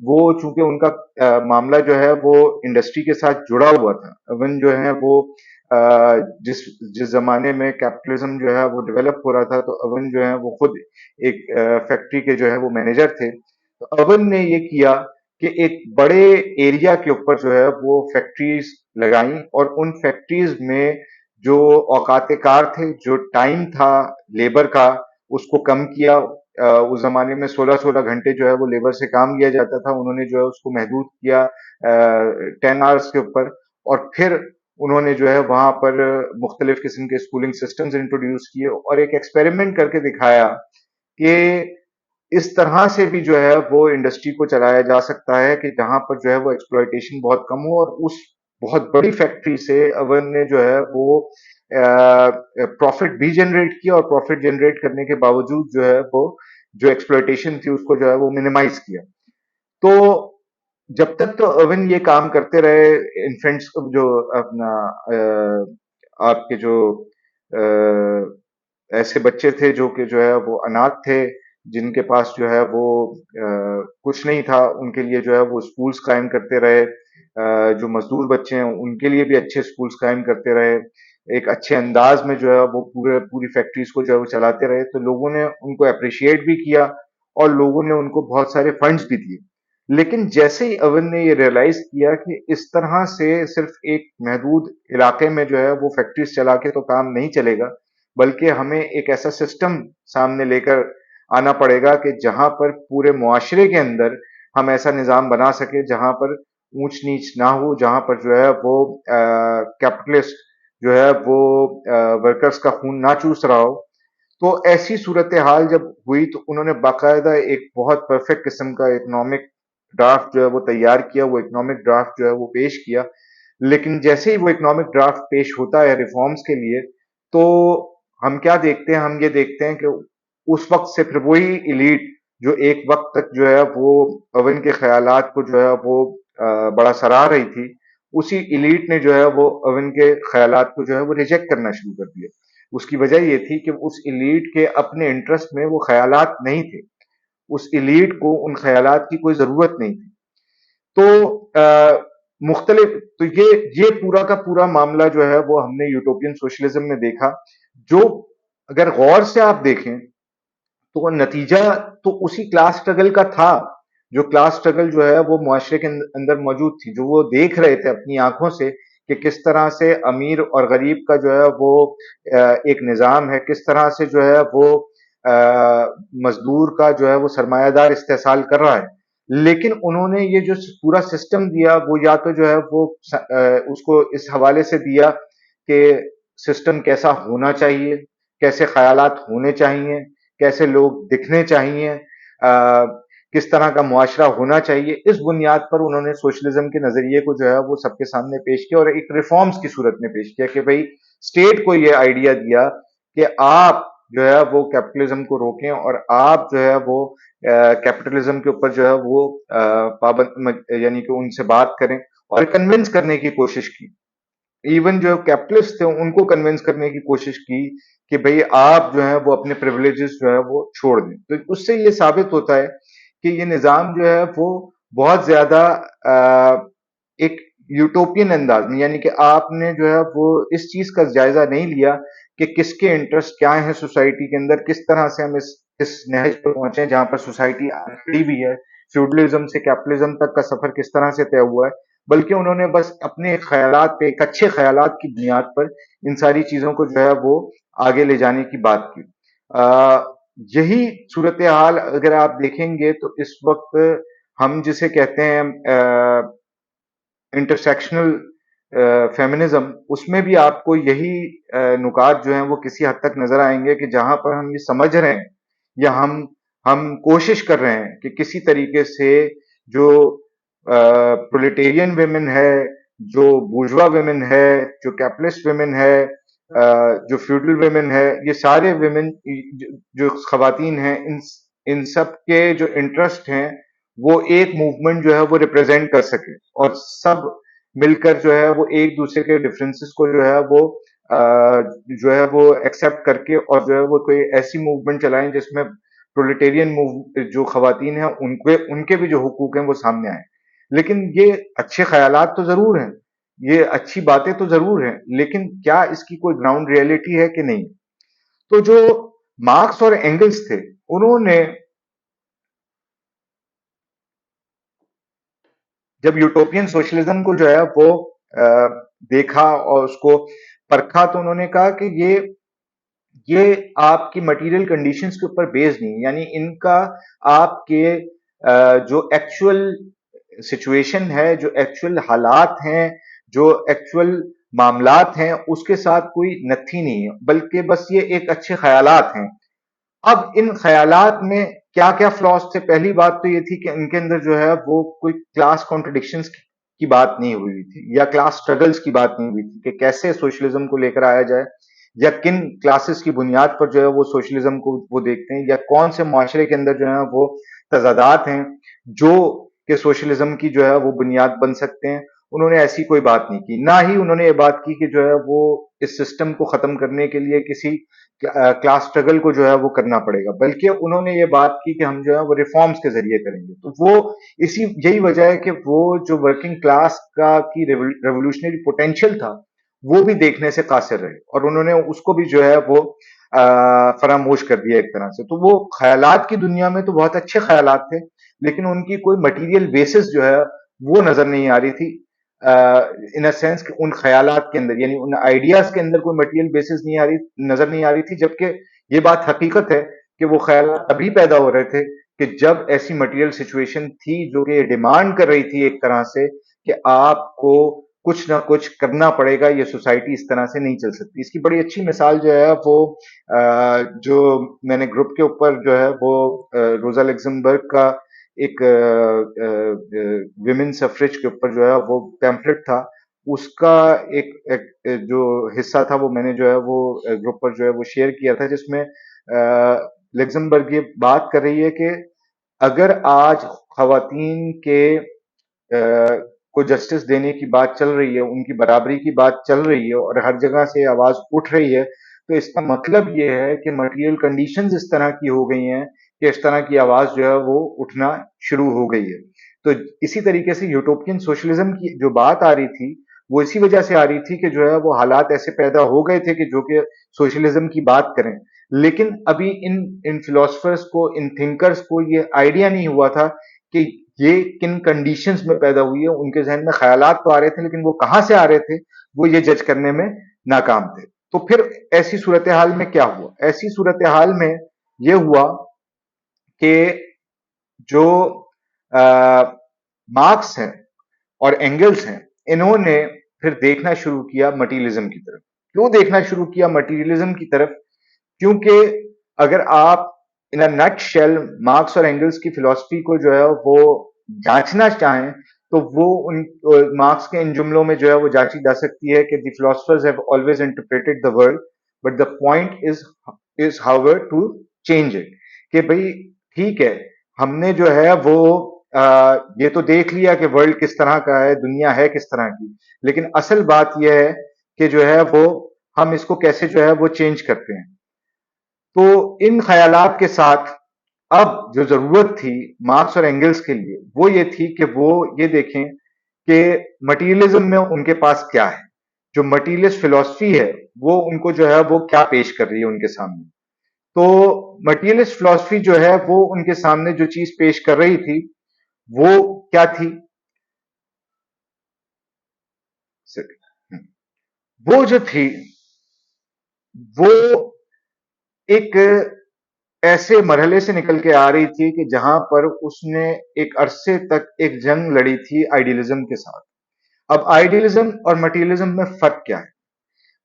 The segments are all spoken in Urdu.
وہ چونکہ ان کا معاملہ جو ہے وہ انڈسٹری کے ساتھ جڑا ہوا تھا. ایون جو ہے وہ جس جس زمانے میں کیپٹلزم جو ہے وہ ڈیولپ ہو رہا تھا تو ایون جو ہے وہ خود ایک فیکٹری کے جو ہے وہ مینیجر تھے. تو ایون نے یہ کیا کہ ایک بڑے ایریا کے اوپر جو ہے وہ فیکٹریز لگائیں اور ان فیکٹریز میں جو اوقات کار تھے، جو ٹائم تھا لیبر کا، اس کو کم کیا. اس زمانے میں 16 جو ہے وہ لیبر سے کام لیا جاتا تھا، انہوں نے جو ہے اس کو محدود کیا 10 آورس کے اوپر. اور پھر انہوں نے جو ہے وہاں پر مختلف قسم کے اسکولنگ سسٹمز انٹروڈیوس کیے اور ایک ایکسپیریمنٹ کر کے دکھایا کہ اس طرح سے بھی جو ہے وہ انڈسٹری کو چلایا جا سکتا ہے کہ جہاں پر جو ہے وہ ایکسپلوئٹیشن بہت کم ہو. اور اس بہت بڑی فیکٹری سے ایون نے جو ہے وہ پروفٹ بھی جنریٹ کیا اور پروفٹ جنریٹ کرنے کے باوجود جو ہے وہ جو ایکسپلوئٹیشن تھی اس کو جو ہے وہ منیمائز کیا. تو جب تک تو ایون یہ کام کرتے رہے انفینٹس جو اپنا آپ کے جو ایسے بچے تھے جو کہ جو ہے وہ اناتھ تھے، جن کے پاس جو ہے وہ کچھ نہیں تھا، ان کے لیے جو ہے وہ اسکولز قائم کرتے رہے. جو مزدور بچے ہیں ان کے لیے بھی اچھے اسکولز قائم کرتے رہے، ایک اچھے انداز میں جو ہے وہ پوری فیکٹریز کو جو ہے وہ چلاتے رہے. تو لوگوں نے ان کو اپریشیٹ بھی کیا اور لوگوں نے ان کو بہت سارے فنڈز بھی دیے. لیکن جیسے ہی ایون نے یہ ریئلائز کیا کہ اس طرح سے صرف ایک محدود علاقے میں جو ہے وہ فیکٹریز چلا کے تو کام نہیں چلے گا، بلکہ ہمیں ایک ایسا سسٹم سامنے لے کر آنا پڑے گا کہ جہاں پر پورے معاشرے کے اندر ہم ایسا نظام بنا سکے جہاں پر اونچ نیچ نہ ہو، جہاں پر جو ہے وہ کیپٹلسٹ جو ہے وہ ورکرز کا خون نہ چوس رہا ہو. تو ایسی صورتحال جب ہوئی تو انہوں نے باقاعدہ ایک بہت پرفیکٹ قسم کا اکنامک ڈرافٹ جو ہے وہ تیار کیا. وہ اکنامک ڈرافٹ جو ہے وہ پیش کیا. لیکن جیسے ہی وہ اکنامک ڈرافٹ پیش ہوتا ہے ریفارمز کے لیے تو ہم کیا دیکھتے ہیں؟ ہم یہ دیکھتے ہیں کہ اس وقت سے پھر وہی ایلیٹ جو ایک وقت تک جو ہے وہ اوون کے خیالات کو جو ہے وہ بڑا سراہ رہی تھی، اسی ایلیٹ نے جو ہے وہ اوون کے خیالات کو جو ہے وہ ریجیکٹ کرنا شروع کر دیا. اس کی وجہ یہ تھی کہ اس ایلیٹ کے اپنے انٹرسٹ میں وہ خیالات نہیں تھے، اس ایلیٹ کو ان خیالات کی کوئی ضرورت نہیں تھی. تو مختلف تو یہ پورا کا پورا معاملہ جو ہے وہ ہم نے یوٹوپین سوشلزم میں دیکھا، جو اگر غور سے آپ دیکھیں تو وہ نتیجہ تو اسی کلاس سٹرگل کا تھا، جو کلاس سٹرگل جو ہے وہ معاشرے کے اندر موجود تھی، جو وہ دیکھ رہے تھے اپنی آنکھوں سے کہ کس طرح سے امیر اور غریب کا جو ہے وہ ایک نظام ہے، کس طرح سے جو ہے وہ مزدور کا جو ہے وہ سرمایہ دار استحصال کر رہا ہے. لیکن انہوں نے یہ جو پورا سسٹم دیا وہ یا تو جو ہے وہ اس کو اس حوالے سے دیا کہ سسٹم کیسا ہونا چاہیے، کیسے خیالات ہونے چاہیے، کیسے لوگ دکھنے چاہیے، کس طرح کا معاشرہ ہونا چاہیے. اس بنیاد پر انہوں نے سوشلزم کے نظریے کو جو ہے وہ سب کے سامنے پیش کیا اور ایک ریفارمز کی صورت میں پیش کیا کہ بھئی اسٹیٹ کو یہ آئیڈیا دیا کہ آپ جو ہے وہ کیپٹلزم کو روکیں اور آپ جو ہے وہ کیپٹلزم کے اوپر جو ہے وہ پابند یعنی کہ ان سے بات کریں اور کنونس کرنے کی کوشش کی. ایون جو کیپٹلسٹ تھے ان کو کنونس کرنے کی کوشش کی کہ بھئی آپ جو ہے وہ اپنے پریولیجز جو ہے وہ چھوڑ دیں. تو اس سے یہ ثابت ہوتا ہے کہ یہ نظام جو ہے وہ بہت زیادہ ایک یوٹوپین انداز میں، یعنی کہ آپ نے جو ہے وہ اس چیز کا جائزہ نہیں لیا کہ کس کے انٹرسٹ کیا ہیں سوسائٹی کے اندر، کس طرح سے ہم اس نہج پر پہنچے جہاں پر سوسائٹی کھڑی بھی ہے، فیوڈلزم سے کیپٹلزم تک کا سفر کس طرح سے طے ہوا ہے. بلکہ انہوں نے بس اپنے خیالات پہ، ایک اچھے خیالات کی بنیاد پر ان ساری چیزوں کو جو ہے وہ آگے لے جانے کی بات کی. یہی صورتحال اگر آپ دیکھیں گے تو اس وقت ہم جسے کہتے ہیں انٹرسیکشنل فیمنزم، اس میں بھی آپ کو یہی نکات جو ہیں وہ کسی حد تک نظر آئیں گے کہ جہاں پر ہم یہ سمجھ رہے ہیں یا ہم کوشش کر رہے ہیں کہ کسی طریقے سے جو پرولیٹیرین ویمن ہے، جو بورژوا ویمن ہے، جو کیپٹلسٹ ویمن ہے، جو فیوڈل ویمن ہے، یہ سارے ویمن جو خواتین ہیں ان سب کے جو انٹرسٹ ہیں وہ ایک موومنٹ جو ہے وہ ریپرزینٹ کر سکے اور سب مل کر جو ہے وہ ایک دوسرے کے ڈفرینسز کو جو ہے وہ ایکسپٹ کر کے اور جو ہے وہ کوئی ایسی موومنٹ چلائیں جس میں پرولیٹیرین جو خواتین ہیں ان کے بھی جو حقوق ہیں وہ سامنے آئیں. لیکن یہ اچھے خیالات تو ضرور ہیں, یہ اچھی باتیں تو ضرور ہیں, لیکن کیا اس کی کوئی گراؤنڈ ریئلٹی ہے کہ نہیں؟ تو جو مارکس اور اینگلز تھے, انہوں نے جب یوٹوپین سوشلزم کو جو ہے وہ دیکھا اور اس کو پرکھا, تو انہوں نے کہا کہ یہ آپ کی مٹیریل کنڈیشنز کے اوپر بیس نہیں, یعنی ان کا آپ کے جو ایکچول سچویشن ہے, جو ایکچول حالات ہیں, جو ایکچول معاملات ہیں, اس کے ساتھ کوئی نتھی نہیں ہے, بلکہ بس یہ ایک اچھے خیالات ہیں. اب ان خیالات میں کیا کیا فلاس تھے؟ پہلی بات تو یہ تھی کہ ان کے اندر جو ہے وہ کوئی کلاس کانٹرڈکشنز کی بات نہیں ہوئی تھی, یا کلاس سٹرگلز کی بات نہیں ہوئی تھی کہ کیسے سوشلزم کو لے کر آیا جائے, یا کن کلاسز کی بنیاد پر جو ہے وہ سوشلزم کو وہ دیکھتے ہیں, یا کون سے معاشرے کے اندر جو ہے وہ تضادات ہیں جو کہ سوشلزم کی جو ہے وہ بنیاد بن سکتے ہیں. انہوں نے ایسی کوئی بات نہیں کی, نہ ہی انہوں نے یہ بات کی کہ جو ہے وہ اس سسٹم کو ختم کرنے کے لیے کسی کلاس سٹرگل کو جو ہے وہ کرنا پڑے گا, بلکہ انہوں نے یہ بات کی کہ ہم جو ہے وہ ریفارمز کے ذریعے کریں گے. تو وہ یہی وجہ ہے کہ وہ جو ورکنگ کلاس کی ریولوشنری پوٹینشیل تھا وہ بھی دیکھنے سے قاصر رہے, اور انہوں نے اس کو بھی جو ہے وہ فراموش کر دیا ایک طرح سے. تو وہ خیالات کی دنیا میں تو بہت اچھے خیالات تھے, لیکن ان کی کوئی مٹیریل بیسس جو ہے وہ نظر نہیں آ رہی تھی, ان سینس کہ ان خیالات کے اندر, یعنی ان آئیڈیاز کے اندر کوئی مٹیریل بیسس نظر نہیں آ رہی تھی. جبکہ یہ بات حقیقت ہے کہ وہ خیالات ابھی پیدا ہو رہے تھے کہ جب ایسی مٹیریل سچویشن تھی جو کہ ڈیمانڈ کر رہی تھی ایک طرح سے کہ آپ کو کچھ نہ کچھ کرنا پڑے گا, یہ سوسائٹی اس طرح سے نہیں چل سکتی. اس کی بڑی اچھی مثال جو ہے وہ جو میں نے گروپ کے اوپر جو ہے وہ روزا لگزمبرگ کا ایک ویمن سفریج کے اوپر جو ہے وہ پیمفلٹ تھا, اس کا ایک جو حصہ تھا وہ میں نے جو ہے وہ گروپ پر جو ہے وہ شیئر کیا تھا, جس میں لگزمبرگ یہ بات کر رہی ہے کہ اگر آج خواتین کے کو جسٹس دینے کی بات چل رہی ہے, ان کی برابری کی بات چل رہی ہے, اور ہر جگہ سے آواز اٹھ رہی ہے, تو اس کا مطلب یہ ہے کہ مٹیریل کنڈیشنز اس طرح کی ہو گئی ہیں کہ اس طرح کی آواز جو ہے وہ اٹھنا شروع ہو گئی ہے. تو اسی طریقے سے یوٹوپین سوشلزم کی جو بات آ رہی تھی وہ اسی وجہ سے آ رہی تھی کہ جو ہے وہ حالات ایسے پیدا ہو گئے تھے کہ جو کہ سوشلزم کی بات کریں, لیکن ابھی ان فلاسفرز کو, ان تھنکرز کو یہ آئیڈیا نہیں ہوا تھا کہ یہ کن کنڈیشنز میں پیدا ہوئی ہے. ان کے ذہن میں خیالات تو آ رہے تھے, لیکن وہ کہاں سے آ رہے تھے وہ یہ جج کرنے میں ناکام تھے. تو پھر ایسی صورتحال میں کیا ہوا؟ ایسی صورتحال میں یہ ہوا کہ جو مارکس ہیں اور اینگلز ہیں, انہوں نے پھر دیکھنا شروع کیا مٹیریلزم کی طرف. کیوں دیکھنا شروع کیا مٹیریلزم کی طرف؟ کیونکہ اگر آپ ان نٹ شیل مارکس اور اینگلز کی فلسفی کو جو ہے وہ جانچنا چاہیں تو وہ ان مارکس کے ان جملوں میں جو ہے وہ جانچی جا سکتی ہے کہ the philosophers have always interpreted the world but the point is however to change it. کہ بھئی ٹھیک ہے, ہم نے جو ہے وہ یہ تو دیکھ لیا کہ ورلڈ کس طرح کا ہے, دنیا ہے کس طرح کی, لیکن اصل بات یہ ہے کہ جو ہے وہ ہم اس کو کیسے جو ہے وہ چینج کرتے ہیں. تو ان خیالات کے ساتھ اب جو ضرورت تھی مارکس اور اینگلز کے لیے وہ یہ تھی کہ وہ یہ دیکھیں کہ مٹیریلزم میں ان کے پاس کیا ہے, جو مٹیریلسٹ فلسفی ہے وہ ان کو جو ہے وہ کیا پیش کر رہی ہے ان کے سامنے. تو مٹیریلسٹ فلسفی جو ہے وہ ان کے سامنے جو چیز پیش کر رہی تھی وہ کیا تھی؟ وہ جو تھی وہ ایک ایسے مرحلے سے نکل کے آ رہی تھی کہ جہاں پر اس نے ایک عرصے تک ایک جنگ لڑی تھی آئیڈیلزم کے ساتھ. اب آئیڈیلزم اور مٹیریلزم میں فرق کیا ہے؟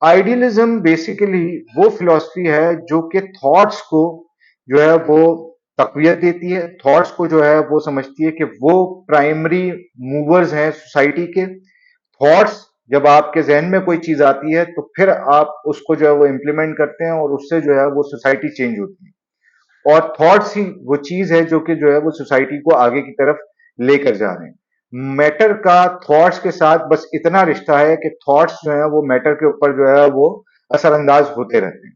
آئیڈیلزم بیسیکلی وہ فلسفی ہے جو کہ تھاٹس کو جو ہے وہ تقویت دیتی ہے, تھاٹس کو جو ہے وہ سمجھتی ہے کہ وہ پرائمری موورز ہیں سوسائٹی کے. تھاٹس جب آپ کے ذہن میں کوئی چیز آتی ہے تو پھر آپ اس کو جو ہے وہ امپلیمنٹ کرتے ہیں اور اس سے جو ہے وہ سوسائٹی چینج ہوتی ہے, اور تھاٹس ہی وہ چیز ہے جو کہ جو ہے وہ سوسائٹی کو آگے کی طرف لے کر جا رہے ہیں. میٹر کا تھاٹس کے ساتھ بس اتنا رشتہ ہے کہ تھاٹس جو ہے وہ میٹر کے اوپر جو ہے وہ اثر انداز ہوتے رہتے ہیں.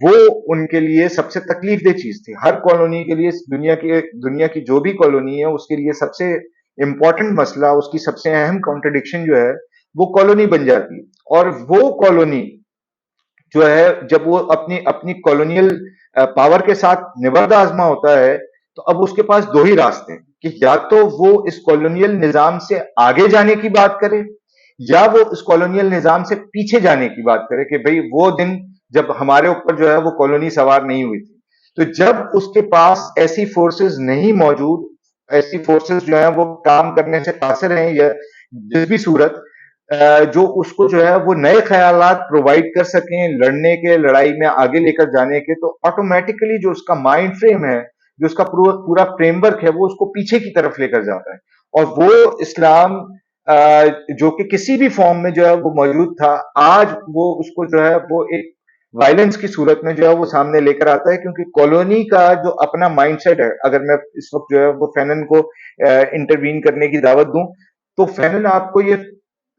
وہ ان کے لیے سب سے تکلیف دہ چیز تھی. ہر کالونی کے لیے دنیا کی جو بھی کالونی ہے اس کے لیے سب سے امپورٹنٹ مسئلہ, اس کی سب سے اہم کانٹرڈکشن جو ہے وہ کالونی بن جاتی ہے. اور وہ کالونی جو ہے جب وہ اپنی کالونیل پاور کے ساتھ نبرد آزما ہوتا ہے, تو اب اس کے پاس دو ہی راستے ہیں کہ یا تو وہ اس کالونیل نظام سے آگے جانے کی بات کرے, یا وہ اس کالونیل نظام سے پیچھے جانے کی بات کرے کہ بھئی وہ دن جب ہمارے اوپر جو ہے وہ کالونی سوار نہیں ہوئی تھی. تو جب اس کے پاس ایسی فورسز نہیں موجود, ایسی فورسز جو ہیں وہ کام کرنے سے قاصر ہیں, یا جس بھی صورت جو اس کو جو ہے وہ نئے خیالات پرووائڈ کر سکیں لڑنے کے, لڑائی میں آگے لے کر جانے کے, تو آٹومیٹیکلی جو اس کا مائنڈ فریم ہے, جو اس کا پورا فریم ورک ہے, وہ اس کو پیچھے کی طرف لے کر جاتا ہے. اور وہ اسلام جو کہ کسی بھی فارم میں جو ہے وہ موجود تھا, آج وہ اس کو جو ہے وہ ایک وائلنس کی صورت میں جو ہے وہ سامنے لے کر آتا ہے, کیونکہ کالونی کا جو اپنا مائنڈ سیٹ ہے. اگر میں اس وقت جو ہے وہ فینن کو انٹروین کرنے کی دعوت دوں, تو فینن آپ کو یہ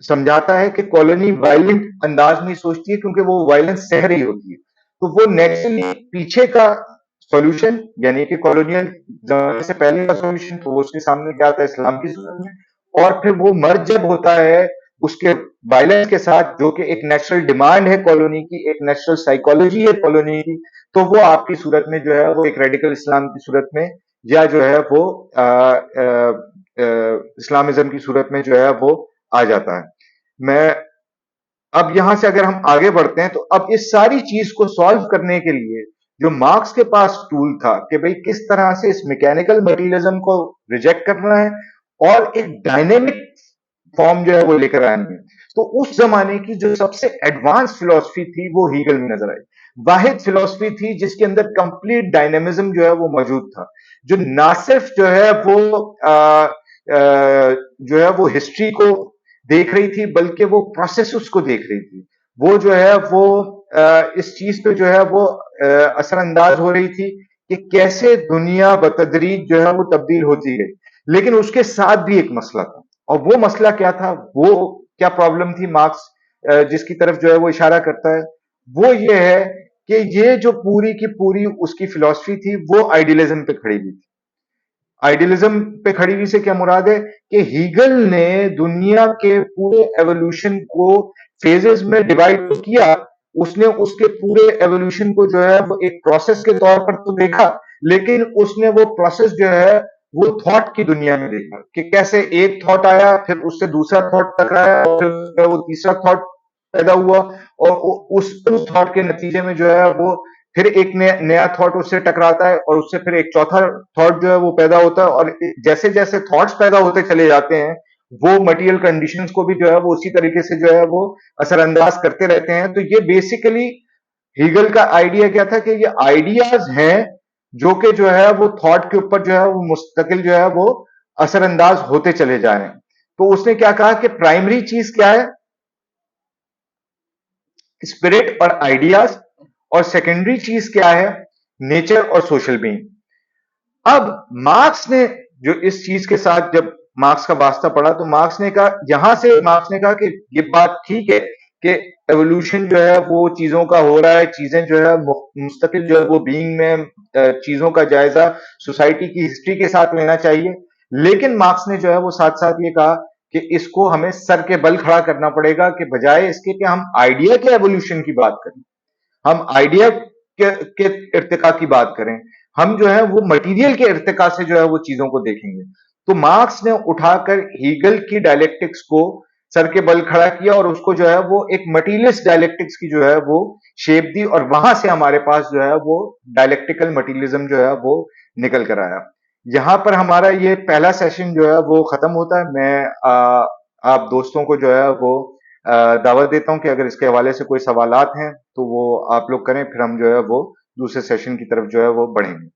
سمجھاتا ہے کہ کالونی وائلنٹ انداز میں سوچتی ہے کیونکہ وہ وائلنس سہ رہی ہوتی ہے. تو وہ نیچرلی پیچھے کا سولوشن, یعنی کہ کالونیل زمانے سے پہلے کا سولوشن, تو وہ اس کے سامنے کیا آتا ہے اسلام کی صورت میں. اور پھر وہ مرد جب ہوتا ہے اس کے وائلنس کے ساتھ, جو کہ ایک نیچرل ڈیمانڈ ہے کالونی کی, ایک نیچرل سائیکالوجی ہے کالونی کی, تو وہ آپ کی صورت میں جو ہے وہ ایک ریڈیکل اسلام کی صورت میں, یا جو ہے وہ اسلامزم کی صورت میں جو ہے وہ آ جاتا ہے. میں اب یہاں سے اگر ہم آگے بڑھتے ہیں, تو اب اس ساری چیز کو سالو کرنے کے لیے جو مارکس کے پاس ٹول تھا کہ بھئی کس طرح سے اس میکینیکل مٹیریلزم کو ریجیکٹ کرنا ہے اور ایک ڈائنامک فارم جو ہے وہ لے کر آئیں گے, تو اس زمانے کی جو سب سے ایڈوانس فلسفی تھی وہ ہیگل میں نظر آئی. واحد فلسفی تھی جس کے اندر کمپلیٹ ڈائنامزم جو ہے وہ موجود تھا, جو نہ صرف جو ہے وہ ہسٹری کو دیکھ رہی تھی, بلکہ وہ پروسیسز کو دیکھ رہی تھی. وہ جو ہے وہ اس چیز پہ جو ہے وہ اثر انداز ہو رہی تھی کہ کیسے دنیا بتدریج جو ہے وہ تبدیل ہوتی گئی. لیکن اس کے ساتھ بھی ایک مسئلہ تھا, اور وہ مسئلہ کیا تھا, وہ کیا پرابلم تھی مارکس جس کی طرف جو ہے وہ اشارہ کرتا ہے, وہ یہ ہے کہ یہ جو پوری کی پوری اس کی فلسفی تھی وہ آئیڈیلزم پہ کھڑی ہوئی تھی. آئیڈیلزم پہ کھڑی ہوئی سے کیا مراد ہے کہ ہیگل نے دنیا کے پورے ایوولوشن کو فیزز میں ڈیوائڈ کیا. اس نے اس کے پورے ایوولوشن کو جو ہے وہ ایک پروسیس کے طور پر تو دیکھا, لیکن اس نے وہ پروسیس جو ہے وہ تھاٹ کی دنیا میں دیکھا کہ کیسے ایک تھاٹ آیا, پھر اس سے دوسرا تھاٹ ٹکرایا, اور پھر وہ تیسرا تھاٹ پیدا ہوا, اور اس تھاٹ کے نتیجے میں جو ہے وہ پھر ایک نیا تھاٹ اس سے ٹکراتا ہے, اور اس سے پھر ایک چوتھا تھاٹ جو ہے وہ پیدا ہوتا ہے. اور جیسے جیسے تھاٹس پیدا ہوتے چلے جاتے ہیں, وہ مٹیریل کنڈیشنز کو بھی جو ہے وہ اسی طریقے سے جو ہے وہ اثر انداز کرتے رہتے ہیں. تو یہ بیسیکلی ہیگل کا آئیڈیا کیا تھا کہ یہ آئیڈیاز ہیں جو کہ جو ہے وہ تھاٹ کے اوپر جو ہے وہ مستقل جو ہے وہ اثر انداز ہوتے چلے جا رہے ہیں. تو اس نے کیا کہا کہ پرائمری چیز کیا ہے, اسپرٹ اور آئیڈیاز, اور سیکنڈری چیز کیا ہے, نیچر اور سوشل بینگ. اب مارکس نے جو اس چیز کے ساتھ جب مارکس کا واسطہ پڑا, تو مارکس نے کہا, یہاں سے مارکس نے کہا کہ یہ بات ٹھیک ہے کہ ایوولوشن جو ہے وہ چیزوں کا ہو رہا ہے, چیزیں جو ہے مستقل جو ہے وہ بینگ میں چیزوں کا جائزہ سوسائٹی کی ہسٹری کے ساتھ لینا چاہیے. لیکن مارکس نے جو ہے وہ ساتھ ساتھ یہ کہا کہ اس کو ہمیں سر کے بل کھڑا کرنا پڑے گا, کہ بجائے اس کے کہ ہم آئیڈیا کے ایوولوشن کی بات کریں, ہم آئیڈیا کے ارتقاء کی بات کریں, ہم جو ہے وہ مٹیریل کے ارتقاء سے جو ہے وہ چیزوں کو دیکھیں گے. تو مارکس نے اٹھا کر ہیگل کی ڈائلیکٹکس کو سر کے بل کھڑا کیا, اور اس کو جو ہے وہ ایک مٹیریلسٹ ڈائلیکٹکس کی جو ہے وہ شیپ دی, اور وہاں سے ہمارے پاس جو ہے وہ ڈائلیکٹیکل مٹیریلزم جو ہے وہ نکل کر آیا. یہاں پر ہمارا یہ پہلا سیشن جو ہے وہ ختم ہوتا ہے. میں آپ دوستوں کو جو ہے وہ دعوت دیتا ہوں کہ اگر اس کے حوالے سے کوئی سوالات ہیں تو وہ آپ لوگ کریں, پھر ہم جو ہے وہ دوسرے سیشن کی طرف جو ہے وہ بڑھیں گے.